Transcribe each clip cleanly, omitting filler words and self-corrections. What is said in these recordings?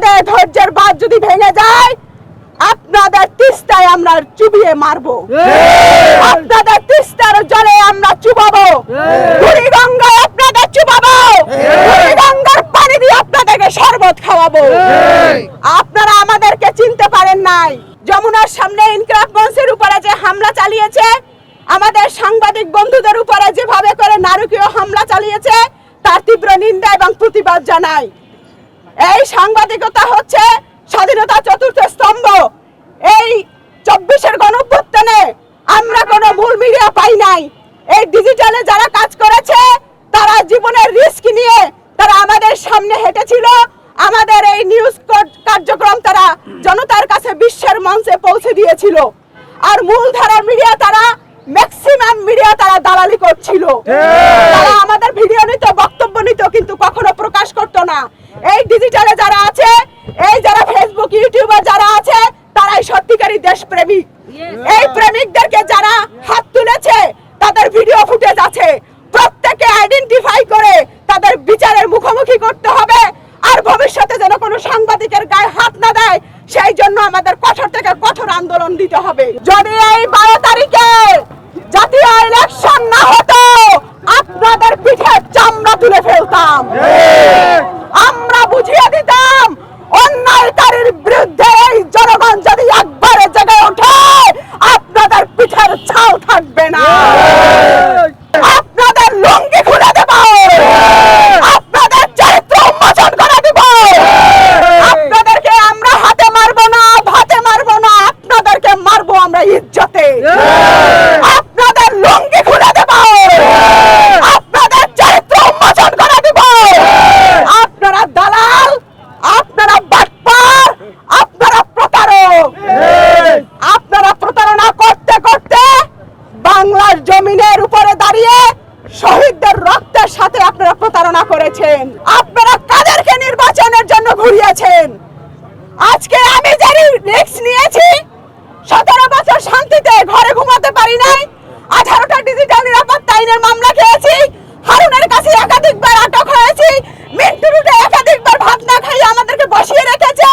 আপনাদের ধৈর্যের বাঁধ যদি ভেঙে যায়, আপনাদের তিস্তায় আমরা চুবিয়ে মারবো, আপনাদের তিস্তার জলে আমরা চুবাবো, বুড়িগঙ্গায় আপনাদের চুবাবো, বুড়িগঙ্গার পানি দিয়ে আপনাদেরকে শরবত খাওয়াবো। আপনারা আমাদেরকে চিনতে পারেন নাই। যমুনার সামনে ইনকিলাব মঞ্চের উপরে যে হামলা চালিয়েছে, আমাদের সাংবাদিক বন্ধুদের উপরে যেভাবে করে নারকীয় হামলা চালিয়েছে, তার তীব্র নিন্দা এবং প্রতিবাদ জানাই। এই সাংবাদিকতা হচ্ছে স্বাধীনতা চতুর্থ স্তম্ভ। এই 24-এর গণঅভ্যুত্থানে আমরা কোনো মূল মিডিয়া পাই নাই। এই ডিজিটালে যারা কাজ করেছে, তারা জীবনের রিস্ক নিয়ে তারা আমাদের সামনে হেঁটেছিল। আমাদের এই নিউজ কার্যক্রম তারা জনতার কাছে বিশ্বের মঞ্চে পৌঁছে দিয়েছিল। আর মূলধারার মিডিয়া তারা ম্যাক্সিমাম মিডিয়া তারা দালালি করছিল। তারা আমাদের ভিডিও নিত, বক্তব্য নিত, কিন্তু কখনো প্রকাশ করতো না। এই ডিজিটালে যারা আছে, এই যারা ফেসবুক ইউটিউবে যারা আছে, তারাই সত্যিকারী দেশপ্রেমিক। এই প্রেমিকদেরকে যারা হাত তুলেছে, তাদের ভিডিও ফুটেজ আছে, প্রত্যেকে আইডেন্টিফাই করে তাদের বিচারের মুখোমুখি করতে হবে। আর ভবিষ্যতে যেন কোনো সাংবাদিকের গায়ে হাত না দেয়, সেই জন্য আমাদের কঠোর থেকে কঠোর আন্দোলন দিতে হবে। যদি এই 12 তারিখে জাতীয় ইলেকশন না হতো, আপনাদের পিঠের চামড়া তুলে ফেলতাম। আমরা বুঝিয়ে দিতাম, অন্যায়কারীর বিরুদ্ধে এই জনগণ যদি একবারে জেগে ওঠে, আপনাদের পিঠের ছাল থাকবে না। আপনাদের লুঙ্গি খুলে দেব, আপনাদের চরিত্র উন্মোচন করে দেব। আপনাদেরকে আমরা হাতে মারবো না, ভাতে মারবো না, আপনাদেরকে মারবো আমরা ইজ্জতে। আপনাদের লুঙ্গি খুলে দেব, আপনাদের চরিত্র উন্মোচন করে দেব। আপনারা দালাল, আপনারা বাটপার, আপনারা প্রতারক। আপনারা প্রতারণা করতে করতে বাংলার জমিনের উপরে দাঁড়িয়ে শহীদদের রক্তের সাথে আপনারা প্রতারণা করেছেন। আপনারা কাদেরকে নির্বাচনের জন্য ঘুরিয়েছেন? আজকে আমি যে রিস্ক নিয়েছি, 17 বছর শান্তিতে ঘরে ঘুমাতে পারি নাই, 18টা ডিজিটাল নিরাপত্তা আইনের মামলা খেয়েছি, হারুনের কাছে একাধিকবার আটক হয়েছি, মিন্টু রুটে একাধিকবার ভাত না খাইয়ে আমাদেরকে বসিয়ে রেখেছে।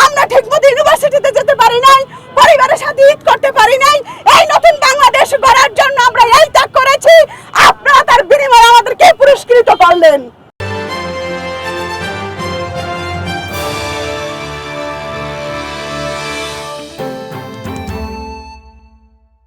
আমরা ঠিকমতো ইউনিভার্সিটিতে যেতে পারি নাই, পরিবারের সাথে ঈদ করতে পারি নাই। এই নতুন বাংলাদেশ গড়ার জন্য আমরা এই ত্যাগ করেছি। আপনারা তার বিনিময়ে আমাদেরকে পুরস্কৃত করলেন।